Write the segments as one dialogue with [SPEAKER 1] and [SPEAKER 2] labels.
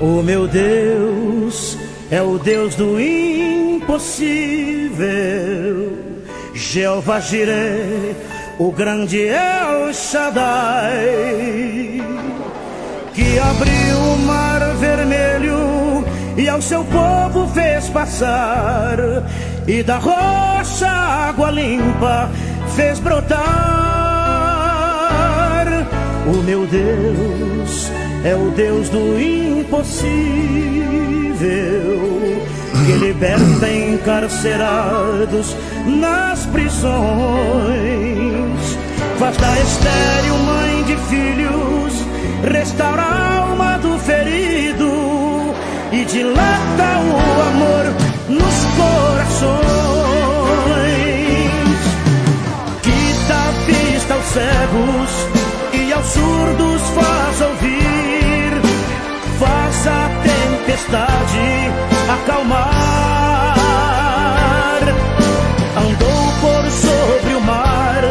[SPEAKER 1] O meu Deus é o Deus do impossível, Jeová Jireh, o grande El Shaddai, que abriu o mar vermelho e ao seu povo fez passar, e da rocha água limpa fez brotar. O meu Deus é o Deus do impossível, que liberta encarcerados nas prisões, faz da estéril mãe de filhos, restaura a alma do ferido e dilata o amor nos corações, que dá vista aos cegos e aos surdos faz ouvir, faz a tempestade acalmar, andou por sobre o mar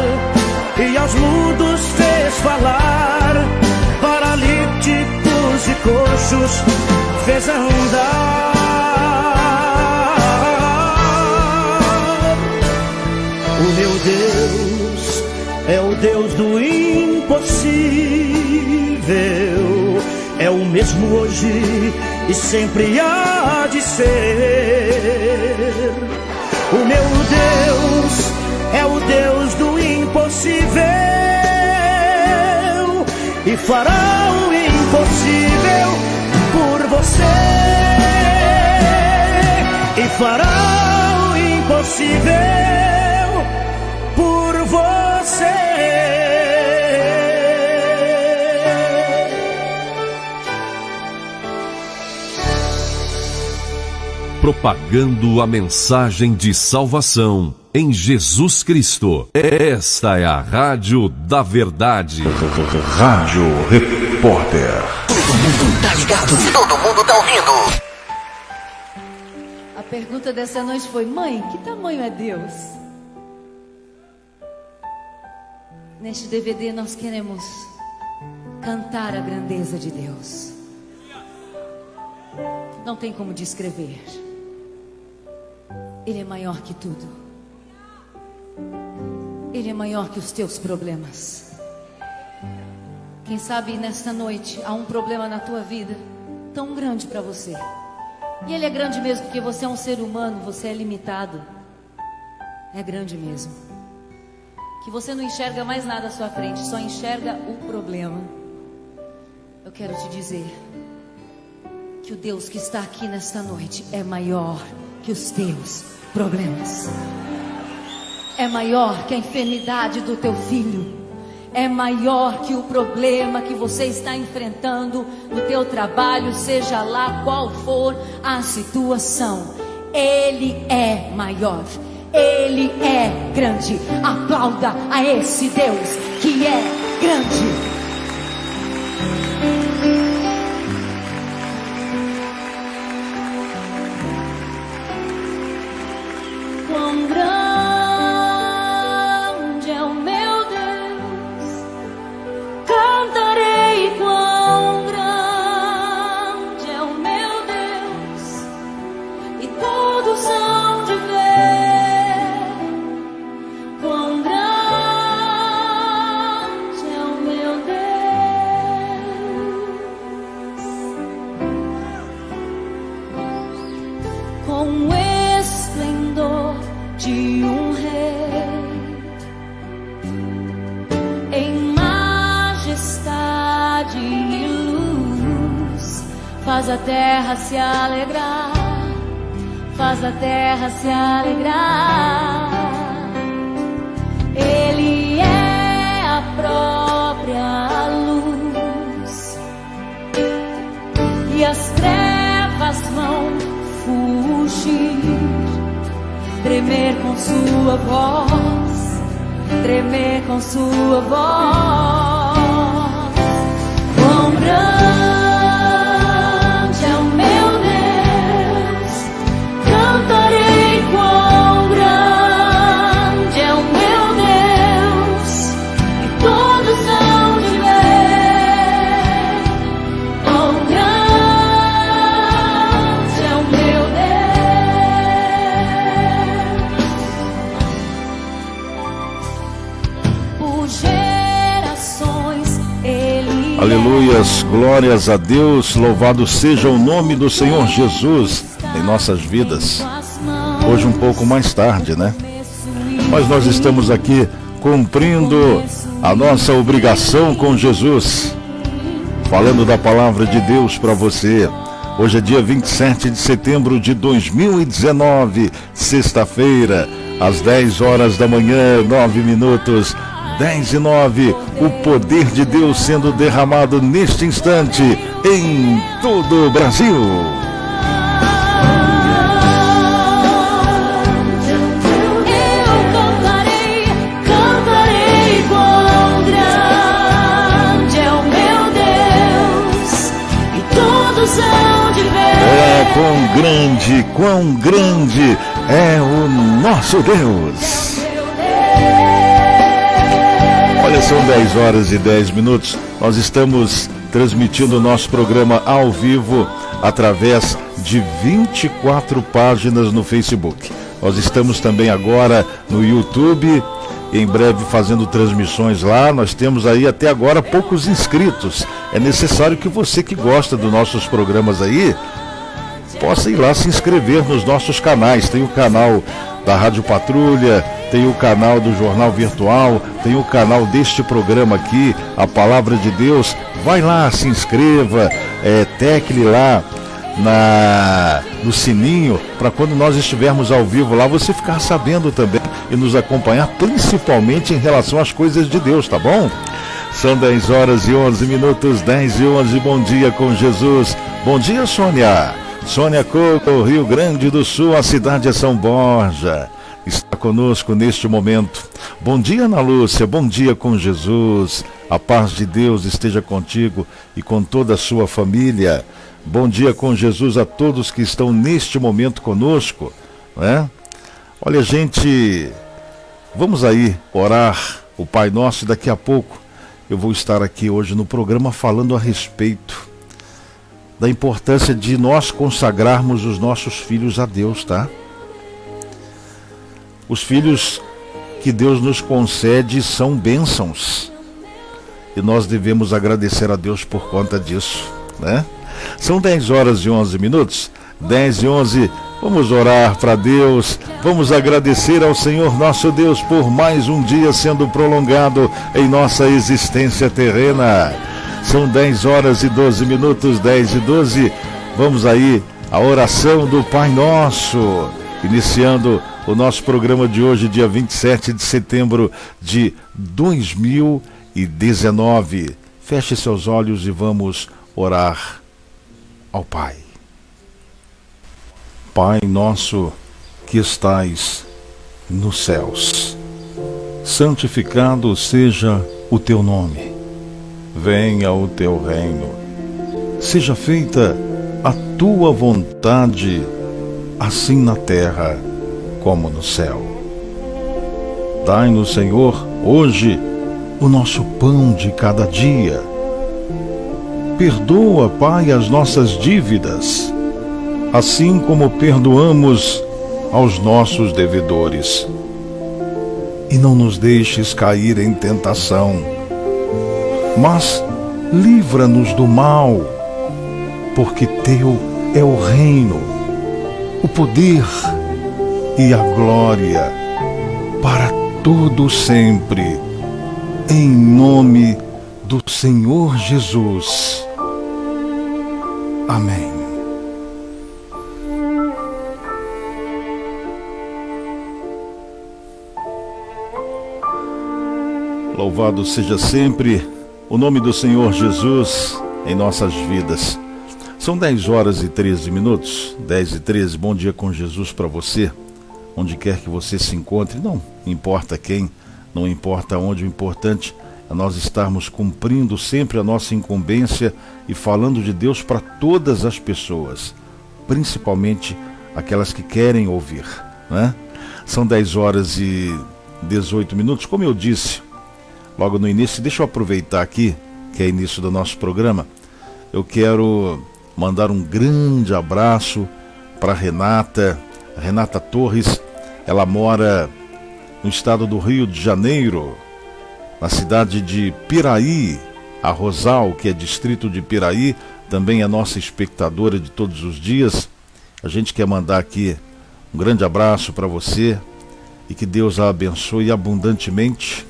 [SPEAKER 1] e aos mudos fez falar, paralíticos e coxos fez andar. O meu Deus é o Deus do impossível, é o mesmo hoje e sempre há de ser. O meu Deus é o Deus do impossível e fará o impossível por você, e fará o impossível por você.
[SPEAKER 2] Propagando a mensagem de salvação em Jesus Cristo. Esta é a Rádio da Verdade.
[SPEAKER 3] Rádio Repórter.
[SPEAKER 4] Todo mundo tá ligado, todo mundo tá ouvindo.
[SPEAKER 5] A pergunta dessa noite foi: mãe, que tamanho é Deus? Neste DVD nós queremos cantar a grandeza de Deus. Não tem como descrever. Ele é maior que tudo. Ele é maior que os teus problemas. Quem sabe nesta noite há um problema na tua vida tão grande para você. E ele é grande mesmo, porque você é um ser humano, você é limitado. É grande mesmo. Que você não enxerga mais nada à sua frente, só enxerga o problema. Eu quero te dizer que o Deus que está aqui nesta noite é maior que os teus problemas. É maior que a enfermidade do teu filho. É maior que o problema que você está enfrentando no teu trabalho, seja lá qual for a situação. Ele é maior. Ele é grande. Aplauda a esse Deus que é grande. Quão grande é o meu Deus, cantarei. Quão grande é o meu Deus, e todos hão de ver. Quão grande é o meu Deus, com esplendor de um rei, em majestade e luz, faz a terra se alegrar, faz a terra se alegrar. Ele é a própria luz, e as trevas vão fugir, tremer com sua voz, tremer com sua voz. Quão grande é o meu Deus, cantarei. Quão grande é o meu Deus, e todos hão de ver. Quão grande
[SPEAKER 3] Aleluias, glórias a Deus, louvado seja o nome do Senhor Jesus em nossas vidas. Hoje um pouco mais tarde, né? Mas nós estamos aqui cumprindo a nossa obrigação com Jesus, falando da palavra de Deus para você. Hoje é dia 27 de setembro de 2019, sexta-feira, às 10 horas da manhã, 9 minutos, 10:09, o poder de Deus sendo derramado neste instante em todo o Brasil. Quão grande é o nosso Deus. Olha, são 10 horas e 10 minutos. Nós estamos transmitindo o nosso programa ao vivo através de 24 páginas no Facebook. Nós estamos também agora no YouTube, em breve fazendo transmissões lá. Nós temos aí até agora poucos inscritos. É necessário que você que gosta dos nossos programas aí possa ir lá se inscrever nos nossos canais. Tem o canal da Rádio Patrulha, tem o canal do Jornal Virtual, tem o canal deste programa aqui, A Palavra de Deus. Vai lá, se inscreva, tecle lá no sininho, para quando nós estivermos ao vivo lá, você ficar sabendo também e nos acompanhar, principalmente em relação às coisas de Deus, tá bom? São 10 horas e 11 minutos, 10:11, bom dia com Jesus. Bom dia, Sônia. Sônia Coco, Rio Grande do Sul, a cidade é São Borja, está conosco neste momento. Bom dia, Ana Lúcia, bom dia com Jesus. A paz de Deus esteja contigo e com toda a sua família. Bom dia com Jesus a todos que estão neste momento conosco, né? Olha, gente, vamos aí orar o Pai Nosso. Daqui a pouco eu vou estar aqui hoje no programa falando a respeito da importância de nós consagrarmos os nossos filhos a Deus, tá? Os filhos que Deus nos concede são bênçãos e nós devemos agradecer a Deus por conta disso, né? São 10 horas e 11 minutos, 10:11, vamos orar para Deus, vamos agradecer ao Senhor nosso Deus por mais um dia sendo prolongado em nossa existência terrena. São 10 horas e 12 minutos, 10:12, vamos aí a oração do Pai Nosso, iniciando o nosso programa de hoje, dia 27 de setembro de 2019. Feche seus olhos e vamos orar ao Pai. Pai nosso que estais nos céus, santificado seja o teu nome. Venha o teu reino, seja feita a tua vontade, assim na terra como no céu. Dai-nos, Senhor, hoje o nosso pão de cada dia. Perdoa, Pai, as nossas dívidas, assim como perdoamos aos nossos devedores. E não nos deixes cair em tentação, mas livra-nos do mal, porque teu é o reino, o poder e a glória para todo sempre, em nome do Senhor Jesus. Amém. Louvado seja sempre o nome do Senhor Jesus em nossas vidas. São 10 horas e 13 minutos, 10:13, bom dia com Jesus para você, onde quer que você se encontre, não importa quem, não importa onde, o importante é nós estarmos cumprindo sempre a nossa incumbência e falando de Deus para todas as pessoas, principalmente aquelas que querem ouvir, né? São 10 horas e 18 minutos, como eu disse logo no início. Deixa eu aproveitar aqui, que é início do nosso programa, eu quero mandar um grande abraço para Renata Torres. Ela mora no estado do Rio de Janeiro, na cidade de Piraí, A Rosal, que é distrito de Piraí, também é nossa espectadora de todos os dias. A gente quer mandar aqui um grande abraço para você e que Deus a abençoe abundantemente.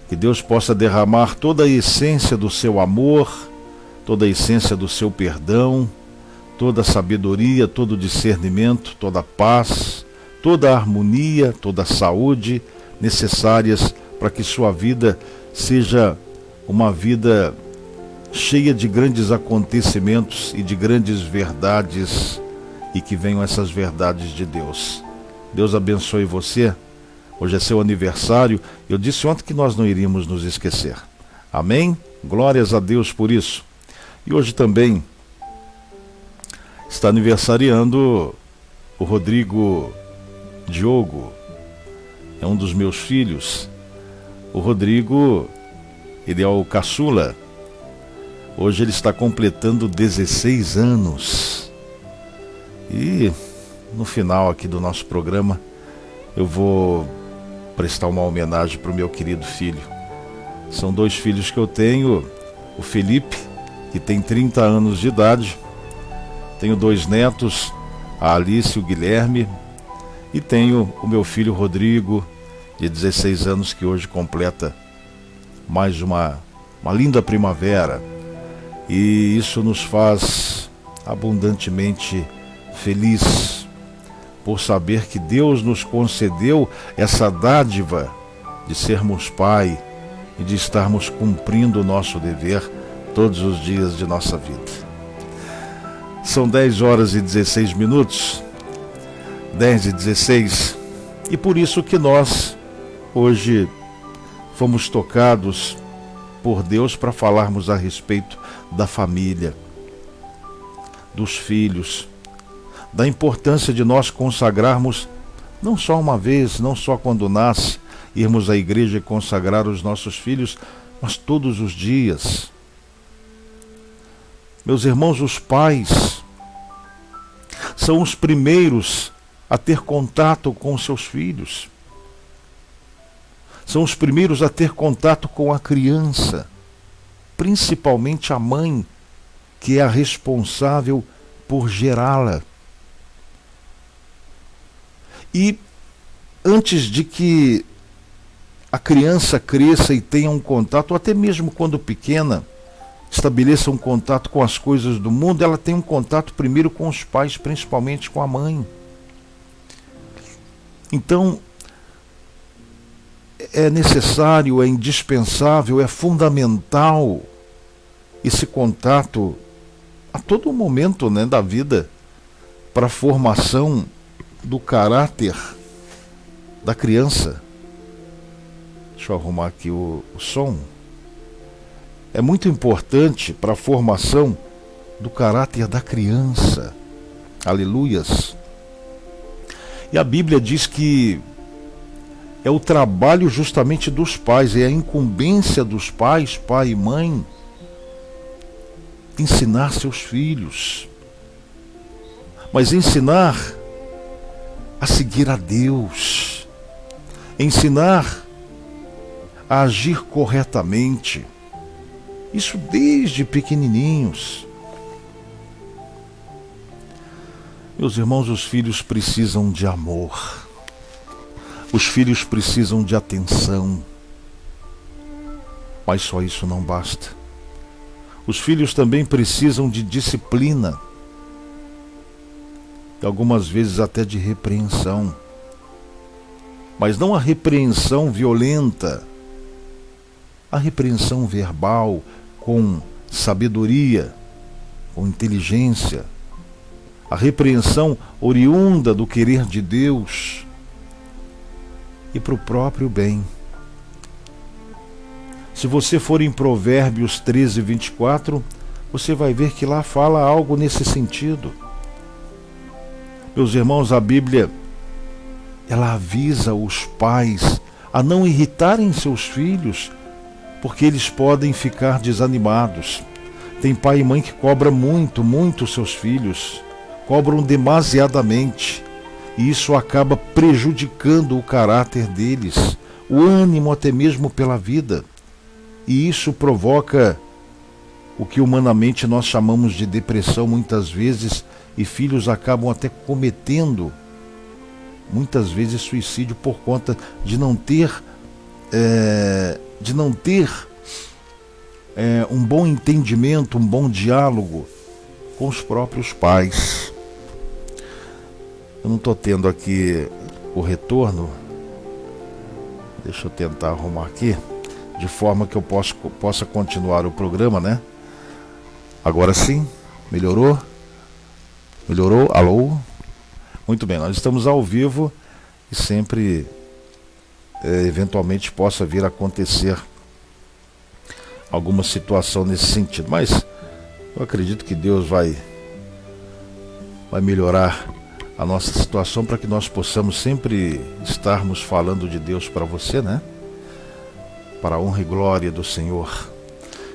[SPEAKER 3] Que Deus possa derramar toda a essência do seu amor, toda a essência do seu perdão, toda a sabedoria, todo o discernimento, toda a paz, toda a harmonia, toda a saúde necessárias para que sua vida seja uma vida cheia de grandes acontecimentos e de grandes verdades, e que venham essas verdades de Deus. Deus abençoe você. Hoje é seu aniversário. Eu disse ontem que nós não iríamos nos esquecer. Amém? Glórias a Deus por isso. E hoje também está aniversariando o Rodrigo Diogo. É um dos meus filhos. O Rodrigo, ele é o caçula. Hoje ele está completando 16 anos. E no final aqui do nosso programa eu vou prestar uma homenagem para o meu querido filho. São 2 filhos que eu tenho. O Felipe, que tem 30 anos de idade. Tenho 2 netos, a Alice e o Guilherme. E tenho o meu filho Rodrigo, de 16 anos, que hoje completa mais uma linda primavera. E isso nos faz abundantemente feliz por saber que Deus nos concedeu essa dádiva de sermos pai e de estarmos cumprindo o nosso dever todos os dias de nossa vida. São 10 horas e 16 minutos, 10 e 16, e por isso que nós hoje fomos tocados por Deus para falarmos a respeito da família, dos filhos, da importância de nós consagrarmos, não só uma vez, não só quando nasce, irmos à igreja e consagrar os nossos filhos, mas todos os dias. Meus irmãos, os pais são os primeiros a ter contato com seus filhos. São os primeiros a ter contato com a criança, principalmente a mãe, que é a responsável por gerá-la. E antes de que a criança cresça e tenha um contato, ou até mesmo quando pequena, estabeleça um contato com as coisas do mundo, ela tem um contato primeiro com os pais, principalmente com a mãe. Então, é necessário, é indispensável, é fundamental esse contato a todo momento, né, da vida, para a formação do caráter da criança. Deixa eu arrumar aqui o som. É muito importante para a formação do caráter da criança. Aleluias. E a Bíblia diz que é o trabalho justamente dos pais, é a incumbência dos pais, pai e mãe, ensinar seus filhos. Mas ensinar a seguir a Deus, ensinar a agir corretamente, isso desde pequenininhos. Meus irmãos, os filhos precisam de amor, os filhos precisam de atenção, mas só isso não basta. Os filhos também precisam de disciplina, e algumas vezes até de repreensão, mas não a repreensão violenta, a repreensão verbal, com sabedoria, com inteligência, a repreensão oriunda do querer de Deus e para o próprio bem. Se você for em Provérbios 13, 24, você vai ver que lá fala algo nesse sentido. Meus irmãos, a Bíblia, ela avisa os pais a não irritarem seus filhos, porque eles podem ficar desanimados. Tem pai e mãe que cobram muito seus filhos, cobram demasiadamente, e isso acaba prejudicando o caráter deles, o ânimo até mesmo pela vida. E isso provoca o que humanamente nós chamamos de depressão muitas vezes, e filhos acabam até cometendo muitas vezes suicídio por conta de não ter um bom entendimento, um bom diálogo com os próprios pais. Eu não estou tendo aqui o retorno. Deixa eu tentar arrumar aqui, de forma que eu possa continuar o programa, né? Agora sim, melhorou? Melhorou? Alô? Muito bem, nós estamos ao vivo e sempre, eventualmente, possa vir a acontecer alguma situação nesse sentido. Mas eu acredito que Deus vai melhorar a nossa situação para que nós possamos sempre estarmos falando de Deus para você, né? Para a honra e glória do Senhor.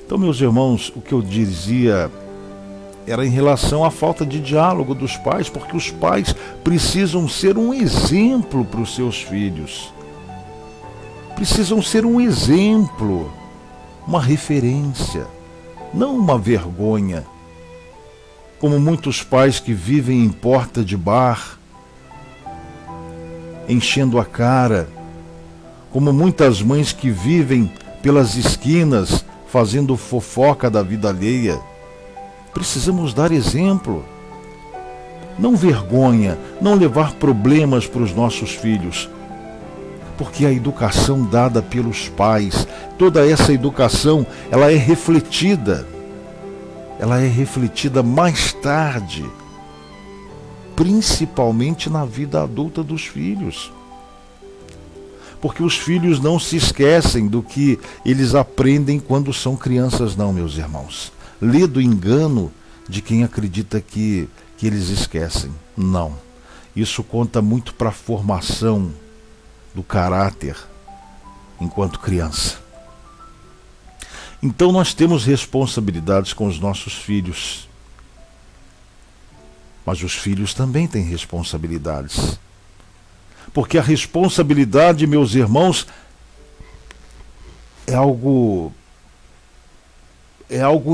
[SPEAKER 3] Então, meus irmãos, o que eu dizia era em relação à falta de diálogo dos pais, porque os pais precisam ser um exemplo para os seus filhos. Precisam ser um exemplo, uma referência, não uma vergonha. Como muitos pais que vivem em porta de bar, enchendo a cara, como muitas mães que vivem pelas esquinas, fazendo fofoca da vida alheia. Precisamos dar exemplo. Não vergonha, não levar problemas para os nossos filhos. Porque a educação dada pelos pais, toda essa educação, ela é refletida mais tarde, principalmente na vida adulta dos filhos. Porque os filhos não se esquecem do que eles aprendem quando são crianças, não, meus irmãos. Lê do engano de quem acredita que eles esquecem. Não. Isso conta muito para a formação do caráter enquanto criança. Então nós temos responsabilidades com os nossos filhos. Mas os filhos também têm responsabilidades. Porque a responsabilidade, meus irmãos, é algo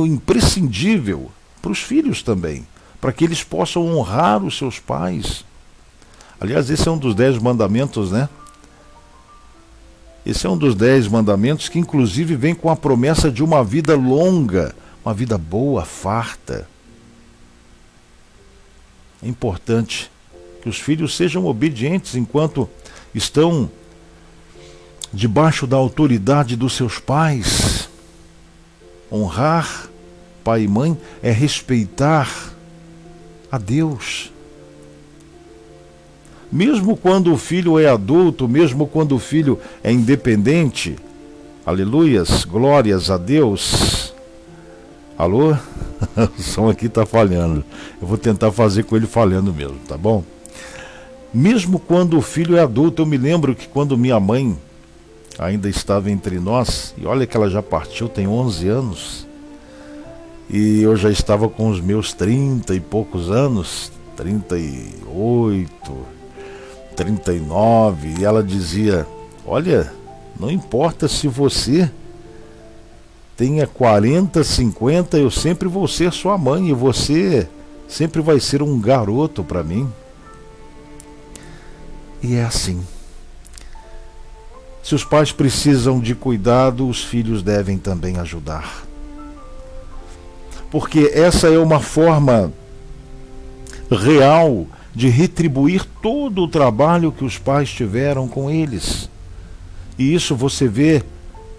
[SPEAKER 3] imprescindível para os filhos também, para que eles possam honrar os seus pais. Aliás, esse é um dos 10 mandamentos, né? Esse é um dos 10 mandamentos que inclusive vem com a promessa de uma vida longa, uma vida boa, farta. É importante que os filhos sejam obedientes enquanto estão debaixo da autoridade dos seus pais. Honrar pai e mãe é respeitar a Deus. Mesmo quando o filho é adulto, mesmo quando o filho é independente, aleluias, glórias a Deus. Alô? O som aqui está falhando. Eu vou tentar fazer com ele falhando mesmo, tá bom? Mesmo quando o filho é adulto, eu me lembro que quando minha mãe ainda estava entre nós, e olha que ela já partiu, tem 11 anos, e eu já estava com os meus 30 e poucos anos, 38, 39, e ela dizia: olha, não importa se você tenha 40, 50, eu sempre vou ser sua mãe, e você sempre vai ser um garoto para mim. E é assim. Se os pais precisam de cuidado, os filhos devem também ajudar. Porque essa é uma forma real de retribuir todo o trabalho que os pais tiveram com eles. E isso você vê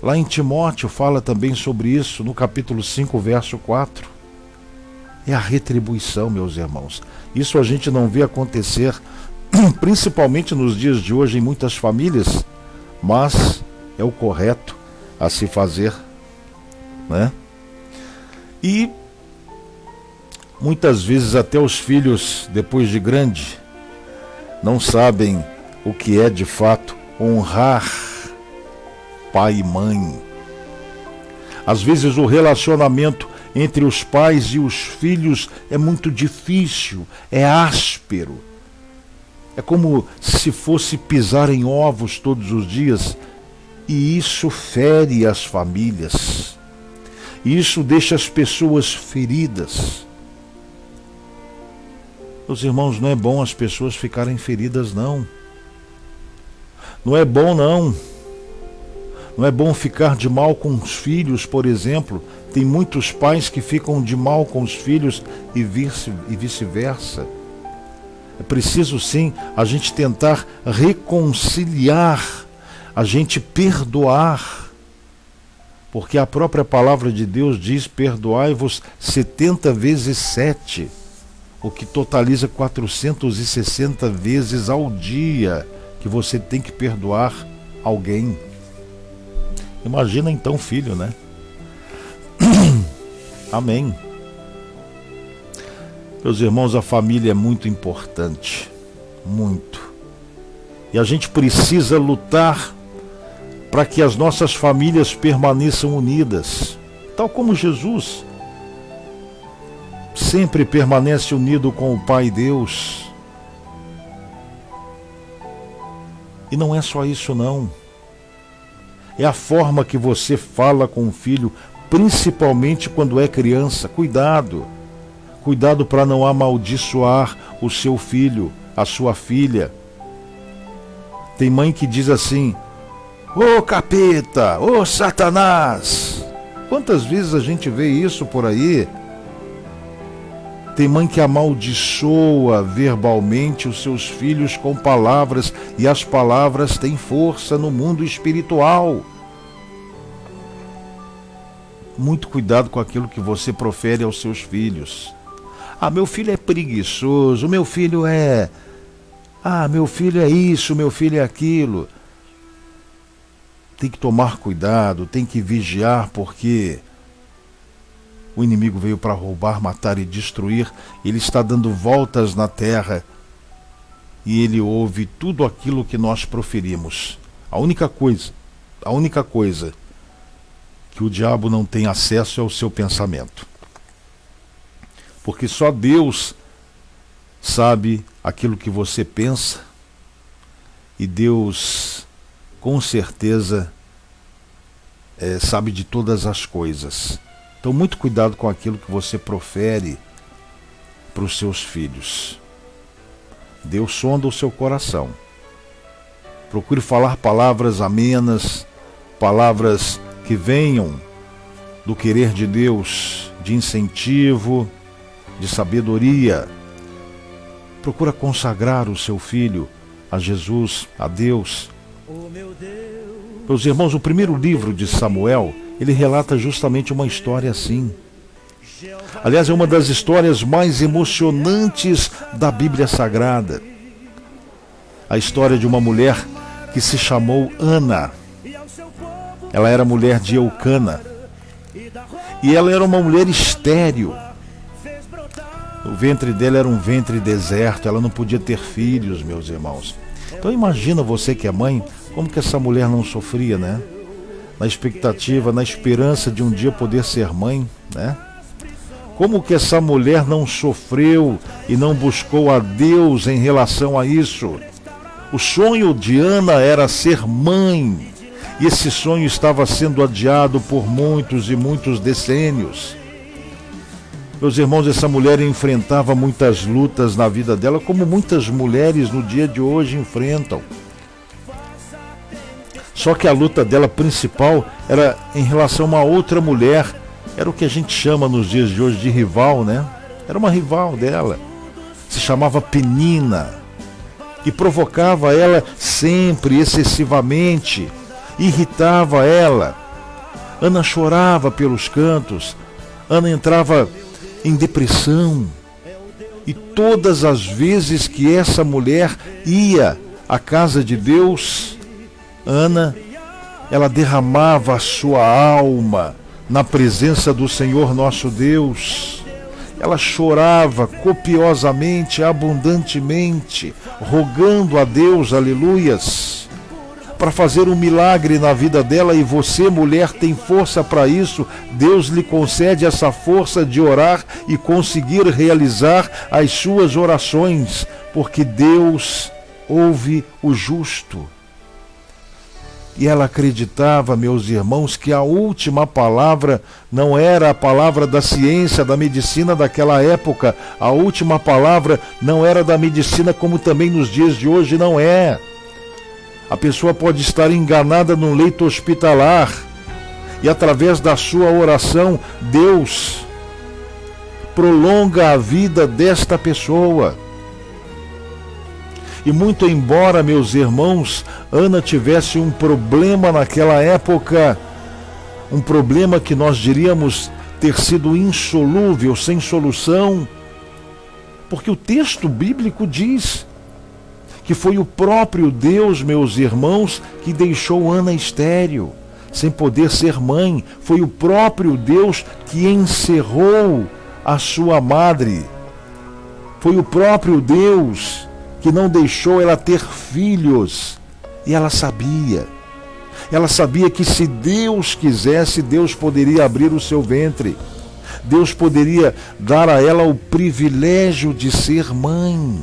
[SPEAKER 3] lá em Timóteo, fala também sobre isso, no capítulo 5, verso 4. É a retribuição, meus irmãos. Isso a gente não vê acontecer, principalmente nos dias de hoje, em muitas famílias, mas é o correto a se fazer, né? E muitas vezes até os filhos, depois de grande, não sabem o que é de fato honrar pai e mãe. Às vezes o relacionamento entre os pais e os filhos é muito difícil, é áspero. É como se fosse pisar em ovos todos os dias. E isso fere as famílias. E isso deixa as pessoas feridas. Meus irmãos, não é bom as pessoas ficarem feridas, não. Não é bom, não. Não é bom ficar de mal com os filhos, por exemplo. Tem muitos pais que ficam de mal com os filhos e vice-versa. É preciso, sim, a gente tentar reconciliar, a gente perdoar. Porque a própria palavra de Deus diz: perdoai-vos 70 vezes 7, o que totaliza 460 vezes ao dia que você tem que perdoar alguém. Imagina então, filho, né? Amém. Meus irmãos, a família é muito importante, muito. E a gente precisa lutar para que as nossas famílias permaneçam unidas, tal como Jesus sempre permanece unido com o Pai Deus. E não é só isso, não. É a forma que você fala com o filho, principalmente quando é criança. Cuidado. Cuidado para não amaldiçoar o seu filho, a sua filha. Tem mãe que diz assim: ô capeta, ô Satanás. Quantas vezes a gente vê isso por aí? Tem mãe que amaldiçoa verbalmente os seus filhos com palavras, e as palavras têm força no mundo espiritual. Muito cuidado com aquilo que você profere aos seus filhos. Ah, meu filho é preguiçoso, meu filho é... Ah, meu filho é isso, meu filho é aquilo. Tem que tomar cuidado, tem que vigiar, porque o inimigo veio para roubar, matar e destruir. Ele está dando voltas na terra e ele ouve tudo aquilo que nós proferimos. A única coisa que o diabo não tem acesso é o seu pensamento. Porque só Deus sabe aquilo que você pensa, e Deus com certeza sabe de todas as coisas. Então, muito cuidado com aquilo que você profere para os seus filhos. Deus sonda o seu coração. Procure falar palavras amenas, palavras que venham do querer de Deus, de incentivo, de sabedoria. Procura consagrar o seu filho a Jesus, a Deus. Meus irmãos, o primeiro livro de Samuel, ele relata justamente uma história assim. Aliás, é uma das histórias mais emocionantes da Bíblia Sagrada. A história de uma mulher que se chamou Ana. Ela era mulher de Eucana. E ela era uma mulher estéril. O ventre dela era um ventre deserto, ela não podia ter filhos, meus irmãos. Então imagina você que é mãe, como que essa mulher não sofria, né? Na expectativa, na esperança de um dia poder ser mãe, né? Como que essa mulher não sofreu e não buscou a Deus em relação a isso? O sonho de Ana era ser mãe, e esse sonho estava sendo adiado por muitos e muitos decênios. Meus irmãos, essa mulher enfrentava muitas lutas na vida dela, como muitas mulheres no dia de hoje enfrentam. Só que a luta dela principal era em relação a uma outra mulher. Era o que a gente chama nos dias de hoje de rival, né? Era uma rival dela. Se chamava Penina. E provocava ela sempre, excessivamente. Irritava ela. Ana chorava pelos cantos. Ana entrava em depressão. E todas as vezes que essa mulher ia à casa de Deus, Ana, ela derramava a sua alma na presença do Senhor nosso Deus. Ela chorava copiosamente, abundantemente, rogando a Deus, aleluias, para fazer um milagre na vida dela. E você, mulher, tem força para isso. Deus lhe concede essa força de orar e conseguir realizar as suas orações, porque Deus ouve o justo. E ela acreditava, meus irmãos, que a última palavra não era a palavra da ciência, da medicina daquela época. A última palavra não era da medicina, como também nos dias de hoje não é. A pessoa pode estar enganada num leito hospitalar e através da sua oração, Deus prolonga a vida desta pessoa. E muito embora, meus irmãos, Ana tivesse um problema naquela época, um problema que nós diríamos ter sido insolúvel, sem solução, porque o texto bíblico diz que foi o próprio Deus, meus irmãos, que deixou Ana estéril, sem poder ser mãe. Foi o próprio Deus que encerrou a sua madre. Foi o próprio Deus que não deixou ela ter filhos. E ela sabia. Ela sabia que se Deus quisesse, Deus poderia abrir o seu ventre. Deus poderia dar a ela o privilégio de ser mãe.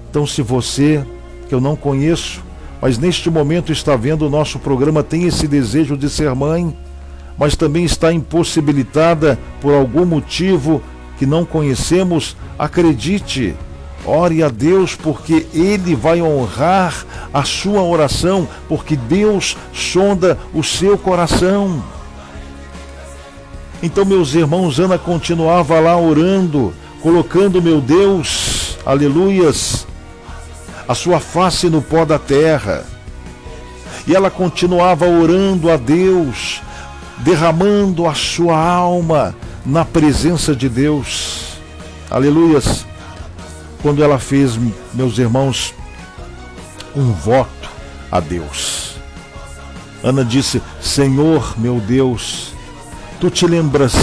[SPEAKER 3] Então, se você, que eu não conheço, mas neste momento está vendo o nosso programa, tem esse desejo de ser mãe, mas também está impossibilitada por algum motivo que não conhecemos, acredite, ore a Deus, porque Ele vai honrar a sua oração, porque Deus sonda o seu coração. Então, meus irmãos, Ana continuava lá orando, colocando, meu Deus, aleluias, a sua face no pó da terra. E ela continuava orando a Deus, derramando a sua alma na presença de Deus. Aleluias. Quando ela fez, meus irmãos, um voto a Deus. Ana disse: Senhor, meu Deus, tu te lembras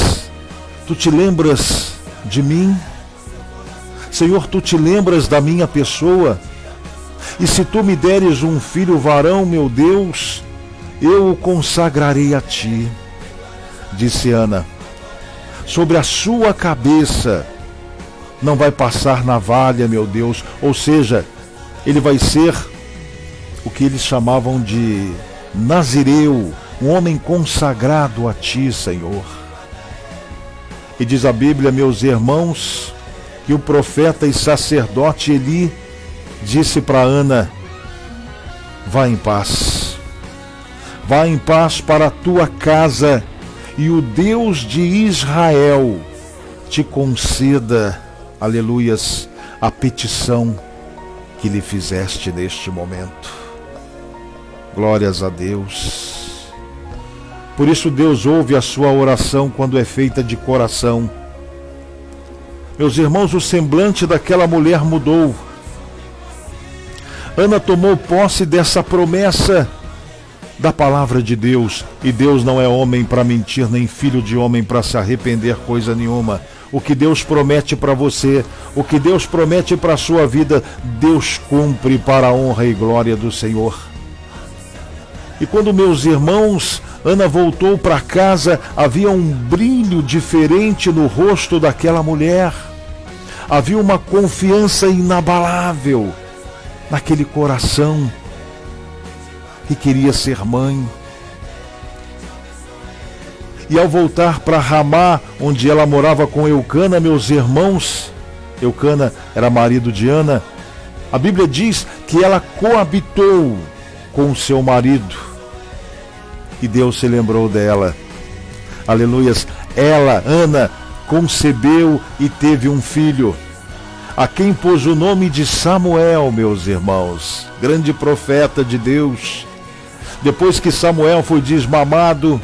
[SPEAKER 3] de mim? Senhor, tu te lembras da minha pessoa? E se tu me deres um filho varão, meu Deus, eu o consagrarei a ti. Disse Ana: sobre a sua cabeça não vai passar navalha, meu Deus. Ou seja, ele vai ser o que eles chamavam de nazireu, um homem consagrado a ti, Senhor. E diz a Bíblia, meus irmãos, que o profeta e sacerdote Eli disse para Ana: vá em paz para a tua casa, e o Deus de Israel te conceda, aleluias, a petição que lhe fizeste neste momento. Glórias a Deus. Por isso Deus ouve a sua oração quando é feita de coração. Meus irmãos, o semblante daquela mulher mudou. Ana tomou posse dessa promessa da palavra de Deus. E Deus não é homem para mentir, nem filho de homem para se arrepender coisa nenhuma. O que Deus promete para você, o que Deus promete para a sua vida, Deus cumpre para a honra e glória do Senhor. E quando, meus irmãos, Ana voltou para casa, havia um brilho diferente no rosto daquela mulher. Havia uma confiança inabalável naquele coração que queria ser mãe. E ao voltar para Ramá, onde ela morava com Eucana, meus irmãos, Eucana era marido de Ana, a Bíblia diz que ela coabitou com o seu marido. E Deus se lembrou dela. Aleluias. Ela, Ana, concebeu e teve um filho, a quem pôs o nome de Samuel, meus irmãos, grande profeta de Deus. Depois que Samuel foi desmamado,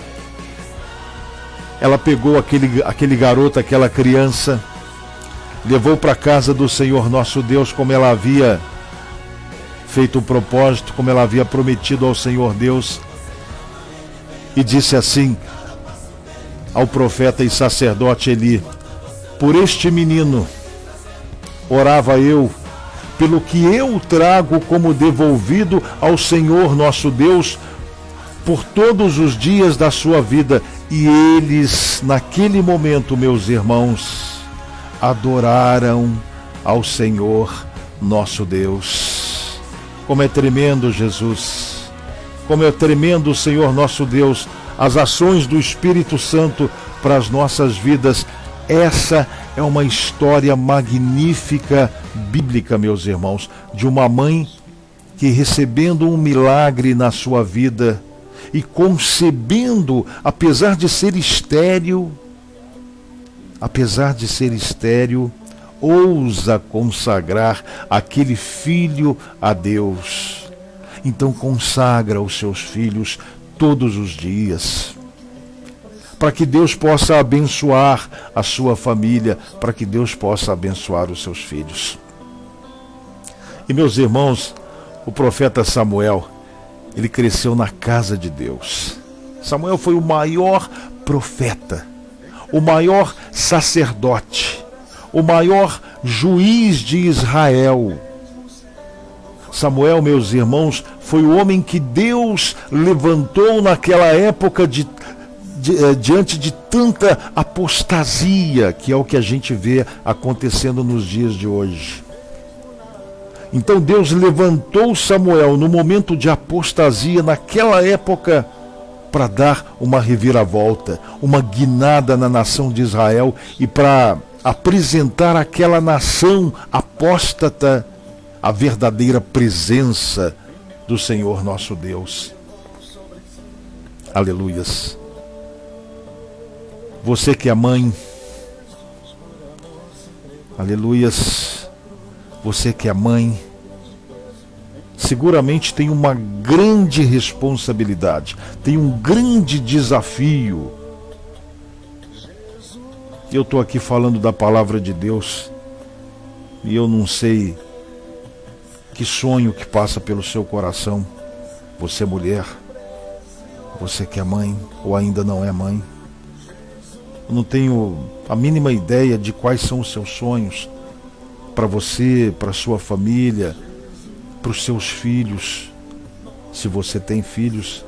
[SPEAKER 3] ela pegou aquele garoto, aquela criança, levou para a casa do Senhor nosso Deus, como ela havia feito o propósito, como ela havia prometido ao Senhor Deus, e disse assim ao profeta e sacerdote Eli: por este menino orava eu, pelo que eu trago como devolvido ao Senhor nosso Deus por todos os dias da sua vida. E eles, naquele momento, meus irmãos, adoraram ao Senhor nosso Deus. Como é tremendo, Jesus. como é tremendo, Senhor nosso Deus, as ações do Espírito Santo para as nossas vidas. Essa é uma história magnífica, bíblica, meus irmãos, de uma mãe que, recebendo um milagre na sua vida e concebendo, apesar de ser estéril, ousa consagrar aquele filho a Deus. Então consagra os seus filhos todos os dias, para que Deus possa abençoar a sua família, para que Deus possa abençoar os seus filhos. E, meus irmãos, o profeta Samuel, ele cresceu na casa de Deus. Samuel foi o maior profeta, o maior sacerdote, o maior juiz de Israel. Samuel, meus irmãos, foi o homem que Deus levantou naquela época diante de tanta apostasia, que é o que a gente vê acontecendo nos dias de hoje. Então Deus levantou Samuel no momento de apostasia, naquela época, para dar uma reviravolta, uma guinada na nação de Israel e para apresentar àquela nação apóstata a verdadeira presença do Senhor nosso Deus. Aleluias. Você que é mãe, aleluias, você que é mãe, seguramente tem uma grande responsabilidade, tem um grande desafio. Eu estou aqui falando da palavra de Deus e eu não sei que sonho que passa pelo seu coração. Você, mulher, você que é mãe ou ainda não é mãe, eu não tenho a mínima ideia de quais são os seus sonhos para você, para sua família, para os seus filhos, se você tem filhos.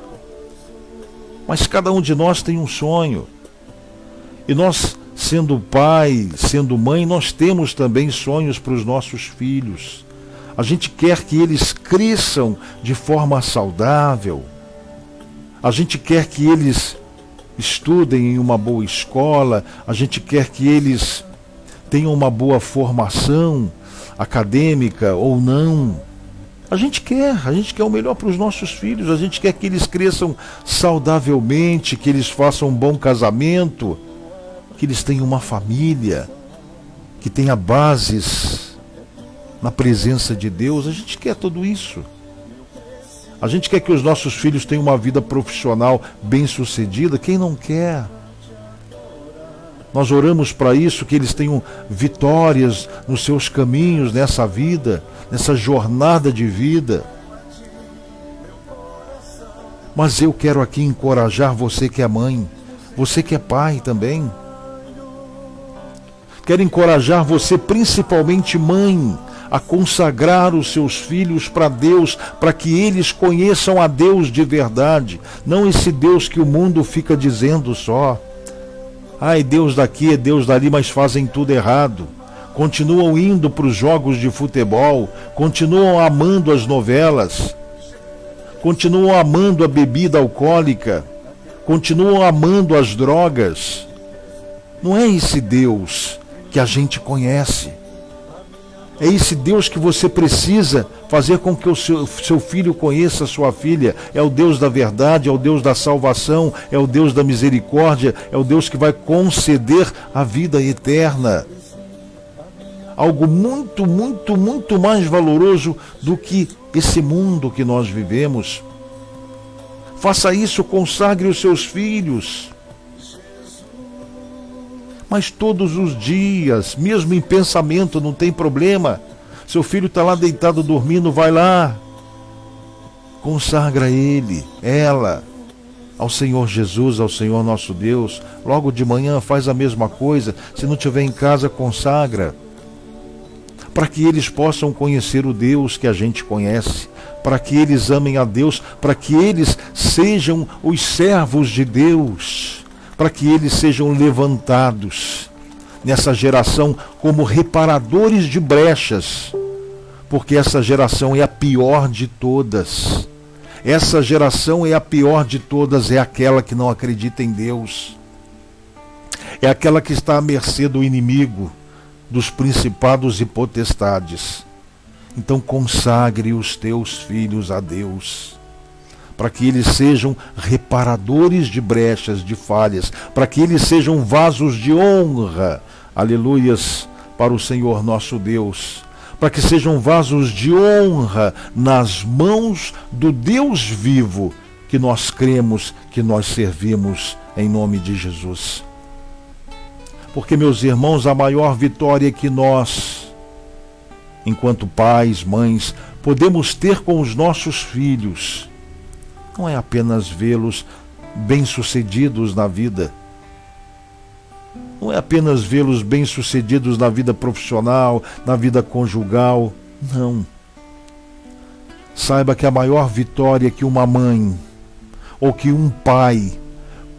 [SPEAKER 3] Mas cada um de nós tem um sonho. E nós, sendo pai, sendo mãe, nós temos também sonhos para os nossos filhos. A gente quer que eles cresçam de forma saudável. A gente quer que eles estudem em uma boa escola. A gente quer que eles tenham uma boa formação acadêmica ou não. A gente quer o melhor para os nossos filhos. A gente quer que eles cresçam saudavelmente, que eles façam um bom casamento, que eles tenham uma família, que tenha bases na presença de Deus. A gente quer tudo isso. A gente quer que os nossos filhos tenham uma vida profissional bem-sucedida. Quem não quer? Nós oramos para isso, que eles tenham vitórias nos seus caminhos nessa vida, nessa jornada de vida. Mas eu quero aqui encorajar você que é mãe, você que é pai também. Quero encorajar você, principalmente mãe, a consagrar os seus filhos para Deus, para que eles conheçam a Deus de verdade, não esse Deus que o mundo fica dizendo só. Ai, Deus daqui, é Deus dali, mas fazem tudo errado. Continuam indo para os jogos de futebol, continuam amando as novelas, continuam amando a bebida alcoólica, continuam amando as drogas. Não é esse Deus que a gente conhece. É esse Deus que você precisa fazer com que o seu filho conheça a sua filha. É o Deus da verdade, é o Deus da salvação, é o Deus da misericórdia, é o Deus que vai conceder a vida eterna. Algo muito, muito, muito mais valoroso do que esse mundo que nós vivemos. Faça isso, consagre os seus filhos. Mas todos os dias, mesmo em pensamento, não tem problema. Seu filho está lá deitado dormindo, vai lá. Consagra ele, ela, ao Senhor Jesus, ao Senhor nosso Deus. Logo de manhã faz a mesma coisa. Se não estiver em casa, consagra. Para que eles possam conhecer o Deus que a gente conhece. Para que eles amem a Deus. Para que eles sejam os servos de Deus. Para que eles sejam levantados nessa geração como reparadores de brechas, porque essa geração é a pior de todas. Essa geração é a pior de todas, é aquela que não acredita em Deus. É aquela que está à mercê do inimigo, dos principados e potestades. Então consagre os teus filhos a Deus, para que eles sejam reparadores de brechas, de falhas, para que eles sejam vasos de honra, aleluias, para o Senhor nosso Deus, para que sejam vasos de honra nas mãos do Deus vivo, que nós cremos, que nós servimos, em nome de Jesus. Porque, meus irmãos, a maior vitória que nós, enquanto pais, mães, podemos ter com os nossos filhos, não é apenas vê-los bem-sucedidos na vida, não é apenas vê-los bem-sucedidos na vida profissional, na vida conjugal, não. Saiba que a maior vitória que uma mãe ou que um pai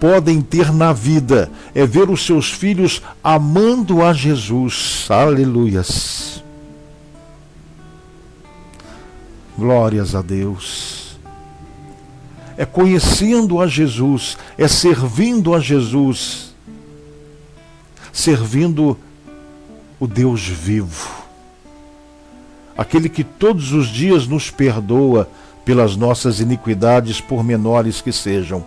[SPEAKER 3] podem ter na vida é ver os seus filhos amando a Jesus. Aleluias. Glórias a Deus. É conhecendo a Jesus, é servindo a Jesus, servindo o Deus vivo, aquele que todos os dias nos perdoa pelas nossas iniquidades, por menores que sejam.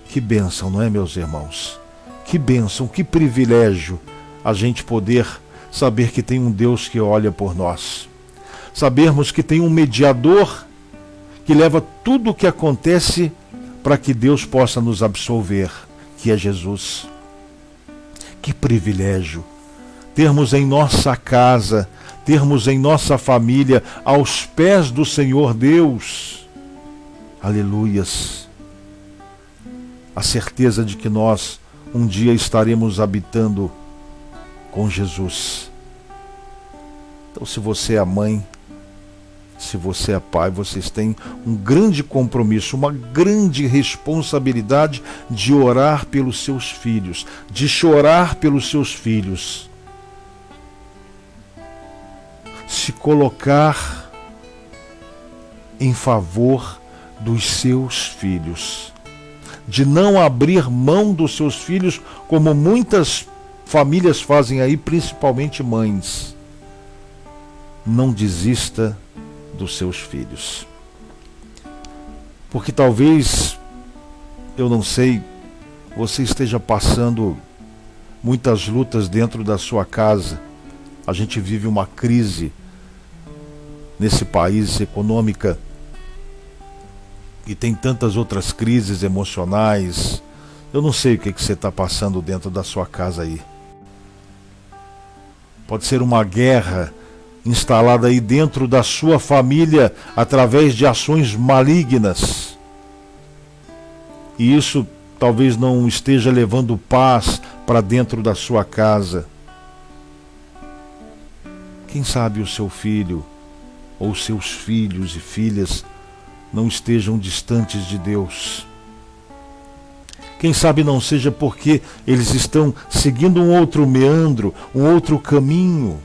[SPEAKER 3] Que bênção, não é, meus irmãos? Que bênção, que privilégio a gente poder saber que tem um Deus que olha por nós. Sabermos que tem um mediador que leva tudo o que acontece para que Deus possa nos absolver, que é Jesus. Que privilégio termos em nossa casa, termos em nossa família, aos pés do Senhor Deus, aleluias, a certeza de que nós um dia estaremos habitando com Jesus. Então, se você é mãe, se você é pai, vocês têm um grande compromisso, uma grande responsabilidade de orar pelos seus filhos, de chorar pelos seus filhos, se colocar em favor dos seus filhos, de não abrir mão dos seus filhos, como muitas famílias fazem aí, principalmente mães. Não desista dos seus filhos. Porque talvez, eu não sei, você esteja passando muitas lutas dentro da sua casa. A gente vive uma crise nesse país econômica e tem tantas outras crises emocionais. Eu não sei o que você está passando dentro da sua casa aí. Pode ser uma guerra instalada aí dentro da sua família através de ações malignas. E isso talvez não esteja levando paz para dentro da sua casa. Quem sabe o seu filho ou seus filhos e filhas não estejam distantes de Deus. Quem sabe não seja porque eles estão seguindo um outro meandro, um outro caminho.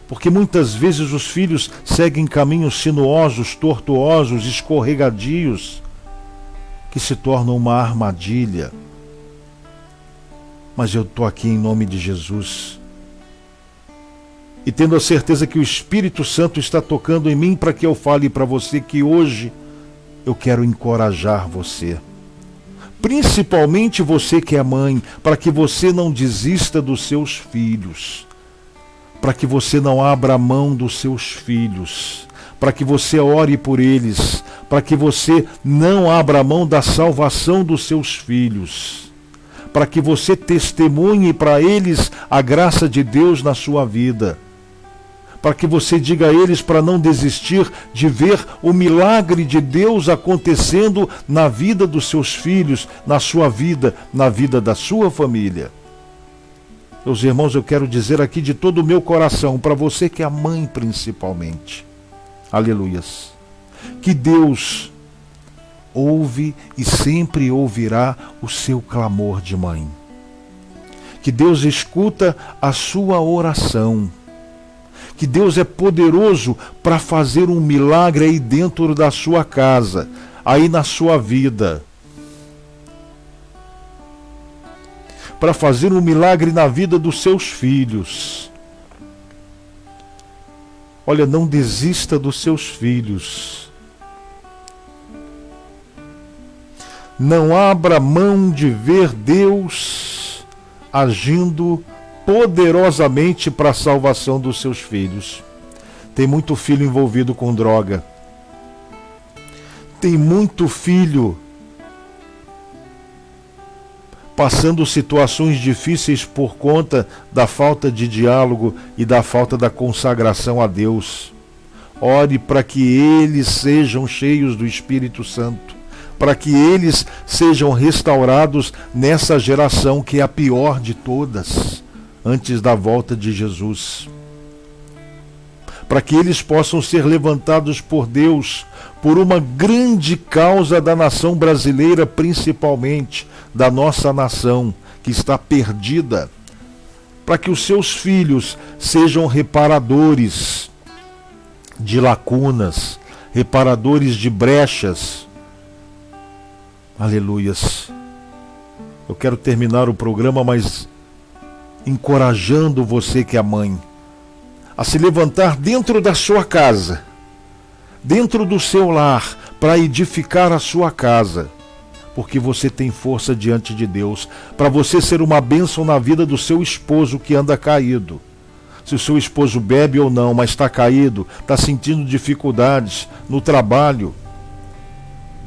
[SPEAKER 3] Porque muitas vezes os filhos seguem caminhos sinuosos, tortuosos, escorregadios, que se tornam uma armadilha. Mas eu estou aqui em nome de Jesus, e tendo a certeza que o Espírito Santo está tocando em mim para que eu fale para você que hoje eu quero encorajar você. Principalmente você que é mãe, para que você não desista dos seus filhos, para que você não abra mão dos seus filhos, para que você ore por eles, para que você não abra mão da salvação dos seus filhos, para que você testemunhe para eles a graça de Deus na sua vida, para que você diga a eles para não desistir de ver o milagre de Deus acontecendo na vida dos seus filhos, na sua vida, na vida da sua família. Meus irmãos, eu quero dizer aqui de todo o meu coração, para você que é a mãe principalmente, aleluias, que Deus ouve e sempre ouvirá o seu clamor de mãe. Que Deus escuta a sua oração. que Deus é poderoso para fazer um milagre aí dentro da sua casa, aí na sua vida. Para fazer um milagre na vida dos seus filhos. Olha, não desista dos seus filhos. Não abra mão de ver Deus agindo poderosamente para a salvação dos seus filhos. Tem muito filho envolvido com droga. Tem muito filho passando situações difíceis por conta da falta de diálogo e da falta da consagração a Deus. Ore para que eles sejam cheios do Espírito Santo, para que eles sejam restaurados nessa geração que é a pior de todas, antes da volta de Jesus. Para que eles possam ser levantados por Deus, por uma grande causa da nação brasileira, principalmente da nossa nação, que está perdida. Para que os seus filhos sejam reparadores de lacunas, reparadores de brechas. Aleluias. Eu quero terminar o programa, mas encorajando você que é mãe, a se levantar dentro da sua casa, dentro do seu lar, para edificar a sua casa, porque você tem força diante de Deus, para você ser uma bênção na vida do seu esposo que anda caído. Se o seu esposo bebe ou não, mas está caído, está sentindo dificuldades no trabalho.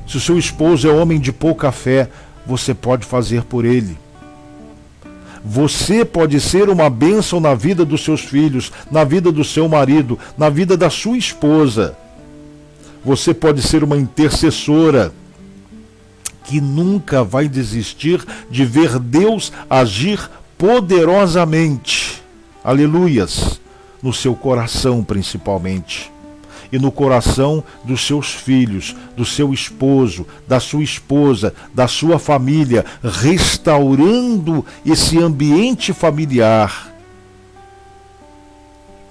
[SPEAKER 3] Se o seu esposo é homem de pouca fé, você pode fazer por ele. Você pode ser uma bênção na vida dos seus filhos, na vida do seu marido, na vida da sua esposa. Você pode ser uma intercessora que nunca vai desistir de ver Deus agir poderosamente. Aleluias! No seu coração principalmente. E no coração dos seus filhos, do seu esposo, da sua esposa, da sua família, restaurando esse ambiente familiar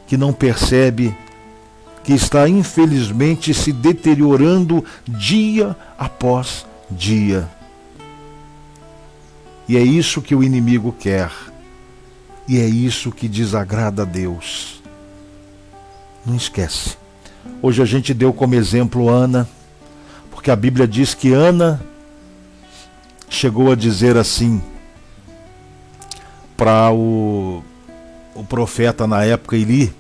[SPEAKER 3] que não percebe que está infelizmente se deteriorando dia após dia. E é isso que o inimigo quer. E é isso que desagrada a Deus. Não esquece. Hoje a gente deu como exemplo Ana, porque a Bíblia diz que Ana chegou a dizer assim para o profeta na época, Eli.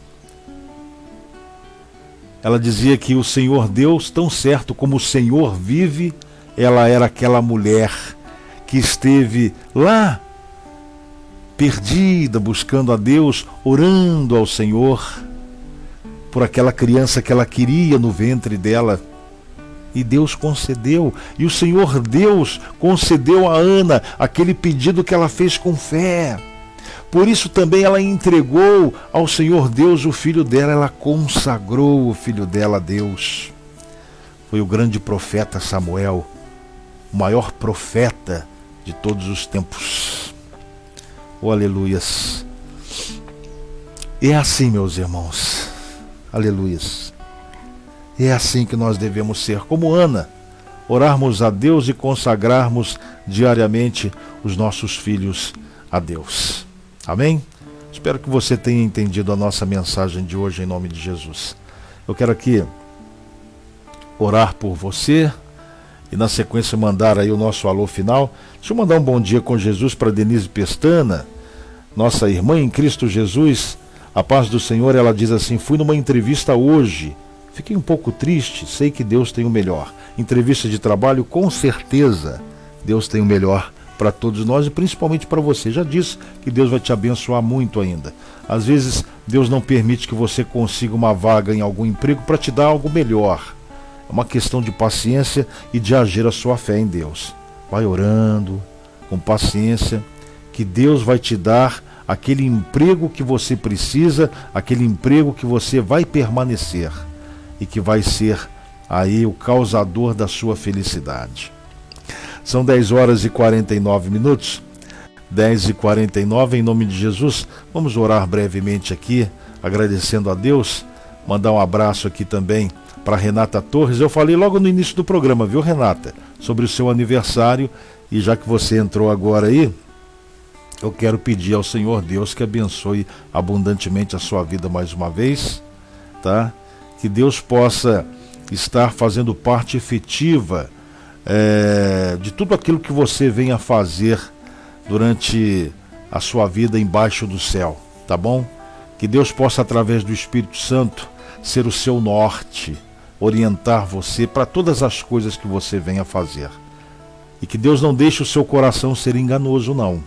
[SPEAKER 3] Ela dizia que o Senhor Deus, tão certo como o Senhor vive, ela era aquela mulher que esteve lá, perdida, buscando a Deus, orando ao Senhor, por aquela criança que ela queria no ventre dela. E Deus concedeu. E o Senhor Deus concedeu a Ana aquele pedido que ela fez com fé. Por isso também ela entregou ao Senhor Deus o filho dela. Ela consagrou o filho dela a Deus. Foi o grande profeta Samuel, o maior profeta de todos os tempos. Oh, aleluias. É assim, meus irmãos. Aleluias. É assim que nós devemos ser, como Ana, orarmos a Deus e consagrarmos diariamente os nossos filhos a Deus. Amém? Espero que você tenha entendido a nossa mensagem de hoje em nome de Jesus. Eu quero aqui orar por você e na sequência mandar aí o nosso alô final. Deixa eu mandar um bom dia com Jesus para Denise Pestana, nossa irmã em Cristo Jesus. A paz do Senhor. Ela diz assim: fui numa entrevista hoje, fiquei um pouco triste, sei que Deus tem o melhor. Entrevista de trabalho, com certeza Deus tem o melhor para todos nós e principalmente para você. Já disse que Deus vai te abençoar muito ainda. Às vezes Deus não permite que você consiga uma vaga em algum emprego para te dar algo melhor. É uma questão de paciência e de agir a sua fé em Deus. Vai orando com paciência, que Deus vai te dar aquele emprego que você precisa, aquele emprego que você vai permanecer e que vai ser aí o causador da sua felicidade. São 10 horas e 49 minutos. 10h49, em nome de Jesus. Vamos orar brevemente aqui, agradecendo a Deus. Mandar um abraço aqui também para Renata Torres. Eu falei logo no início do programa, viu, Renata, sobre o seu aniversário, e já que você entrou agora aí, eu quero pedir ao Senhor Deus que abençoe abundantemente a sua vida mais uma vez, tá? Que Deus possa estar fazendo parte efetiva de tudo aquilo que você vem a fazer durante a sua vida embaixo do céu, tá bom? Que Deus possa, através do Espírito Santo, ser o seu norte, orientar você para todas as coisas que você vem a fazer. E que Deus não deixe o seu coração ser enganoso, não.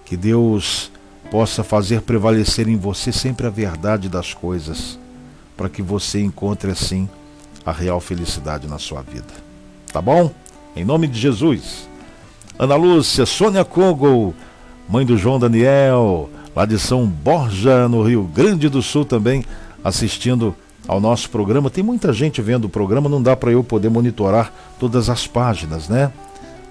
[SPEAKER 3] Que Deus possa fazer prevalecer em você sempre a verdade das coisas, para que você encontre assim a real felicidade na sua vida. Tá bom? Em nome de Jesus. Ana Lúcia, Sônia Congo, mãe do João Daniel, lá de São Borja, no Rio Grande do Sul também, assistindo ao nosso programa. Tem muita gente vendo o programa, não dá para eu poder monitorar todas as páginas, né?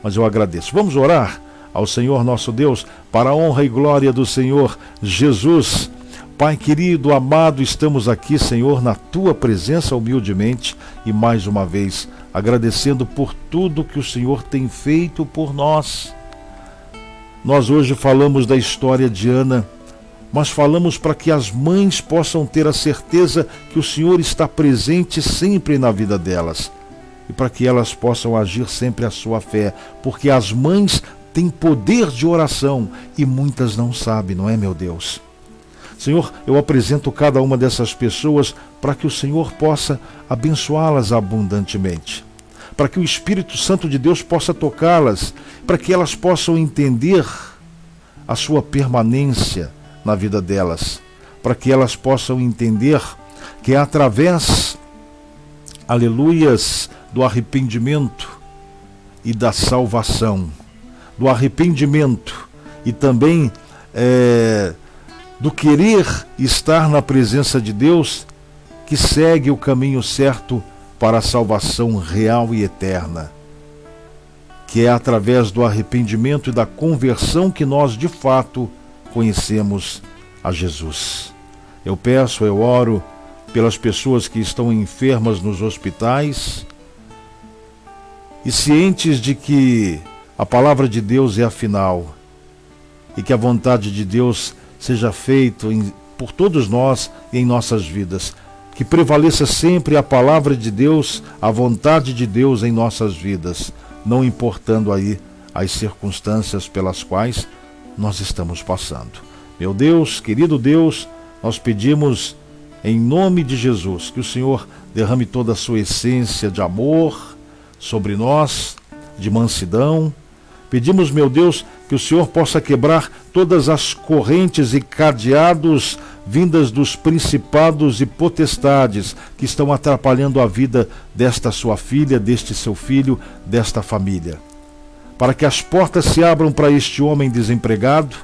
[SPEAKER 3] Mas eu agradeço. Vamos orar ao Senhor nosso Deus, para a honra e glória do Senhor Jesus. Pai querido, amado, estamos aqui, Senhor, na Tua presença humildemente e mais uma vez agradecendo por tudo que o Senhor tem feito por nós. Nós hoje falamos da história de Ana, mas falamos para que as mães possam ter a certeza que o Senhor está presente sempre na vida delas e para que elas possam agir sempre a sua fé, porque as mães têm poder de oração e muitas não sabem, não é, meu Deus? Senhor, eu apresento cada uma dessas pessoas para que o Senhor possa abençoá-las abundantemente, para que o Espírito Santo de Deus possa tocá-las, para que elas possam entender a sua permanência na vida delas, para que elas possam entender que é através, aleluias, do arrependimento e da salvação, do arrependimento e também do querer estar na presença de Deus, que segue o caminho certo para a salvação real e eterna, que é através do arrependimento e da conversão que nós de fato conhecemos a Jesus. Eu peço, eu oro pelas pessoas que estão enfermas nos hospitais e cientes de que a palavra de Deus é a final e que a vontade de Deus seja feita por todos nós e em nossas vidas. Que prevaleça sempre a palavra de Deus, a vontade de Deus em nossas vidas, não importando aí as circunstâncias pelas quais nós estamos passando. Meu Deus, querido Deus, nós pedimos em nome de Jesus que o Senhor derrame toda a sua essência de amor sobre nós, de mansidão. Pedimos, meu Deus, que o Senhor possa quebrar todas as correntes e cadeados vindas dos principados e potestades que estão atrapalhando a vida desta sua filha, deste seu filho, desta família. Para que as portas se abram para este homem desempregado,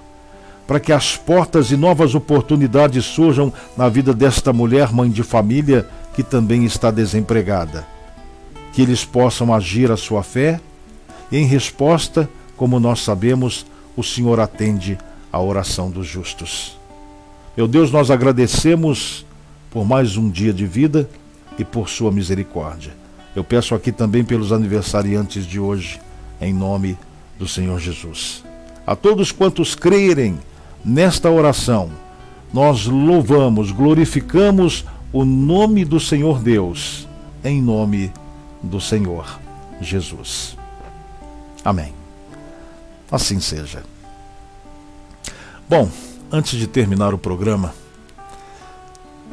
[SPEAKER 3] para que as portas e novas oportunidades surjam na vida desta mulher, mãe de família, que também está desempregada. Que eles possam agir a sua fé e, em resposta, como nós sabemos, o Senhor atende a oração dos justos. Meu Deus, nós agradecemos por mais um dia de vida e por sua misericórdia. Eu peço aqui também pelos aniversariantes de hoje, em nome do Senhor Jesus. A todos quantos crerem nesta oração, nós louvamos, glorificamos o nome do Senhor Deus, em nome do Senhor Jesus. Amém. Assim seja. Bom, antes de terminar o programa,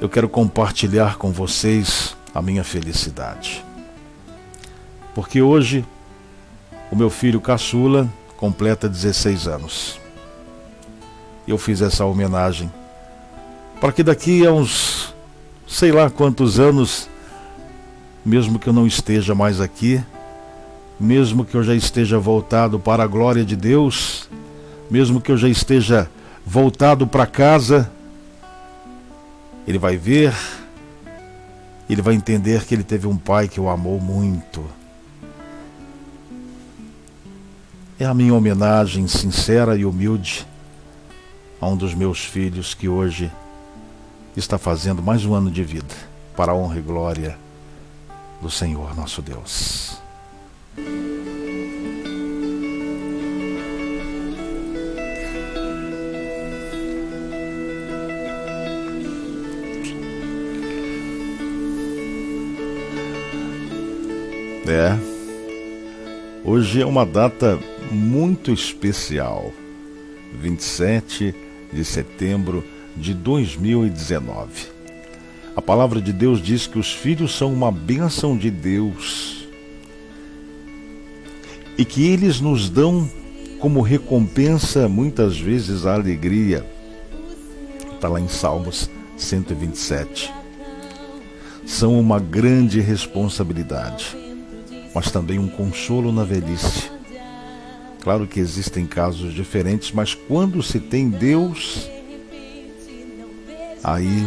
[SPEAKER 3] eu quero compartilhar com vocês a minha felicidade. Porque hoje o meu filho caçula completa 16 anos. Eu fiz essa homenagem para que daqui a uns sei lá quantos anos, mesmo que eu não esteja mais aqui, mesmo que eu já esteja voltado para a glória de Deus, mesmo que eu já esteja voltado para casa, ele vai ver, ele vai entender que ele teve um pai que o amou muito. É a minha homenagem sincera e humilde a um dos meus filhos que hoje está fazendo mais um ano de vida, para a honra e glória do Senhor nosso Deus. Hoje é uma data muito especial, 27 de setembro de 2019. A palavra de Deus diz que os filhos são uma bênção de Deus e que eles nos dão como recompensa muitas vezes a alegria. Está lá em Salmos 127. São uma grande responsabilidade, mas também um consolo na velhice. Claro que existem casos diferentes, mas quando se tem Deus, aí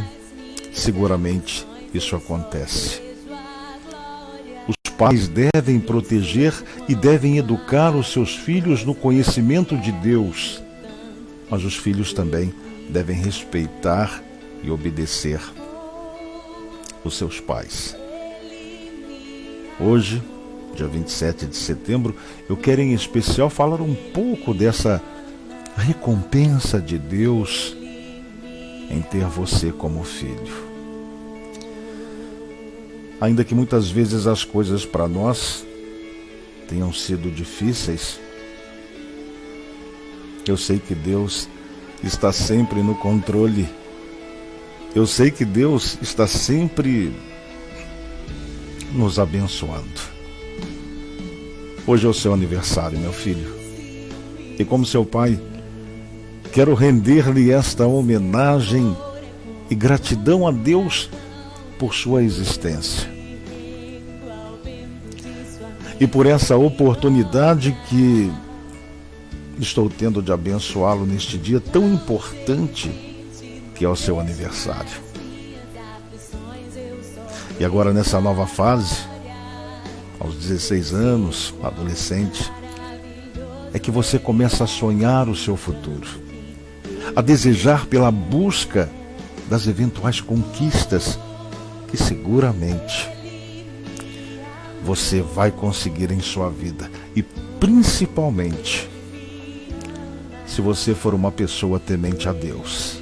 [SPEAKER 3] seguramente isso acontece. Os pais devem proteger e devem educar os seus filhos no conhecimento de Deus, mas os filhos também devem respeitar e obedecer os seus pais. Hoje, dia 27 de setembro, eu quero em especial falar um pouco dessa recompensa de Deus em ter você como filho. Ainda que muitas vezes as coisas para nós tenham sido difíceis, eu sei que Deus está sempre no controle. Eu sei que Deus está sempre nos abençoando. Hoje é o seu aniversário, meu filho. E como seu pai, quero render-lhe esta homenagem e gratidão a Deus por sua existência. E por essa oportunidade que estou tendo de abençoá-lo neste dia tão importante que é o seu aniversário. E agora nessa nova fase, aos 16 anos, adolescente, é que você começa a sonhar o seu futuro, a desejar pela busca das eventuais conquistas que seguramente você vai conseguir em sua vida, e principalmente se você for uma pessoa temente a Deus.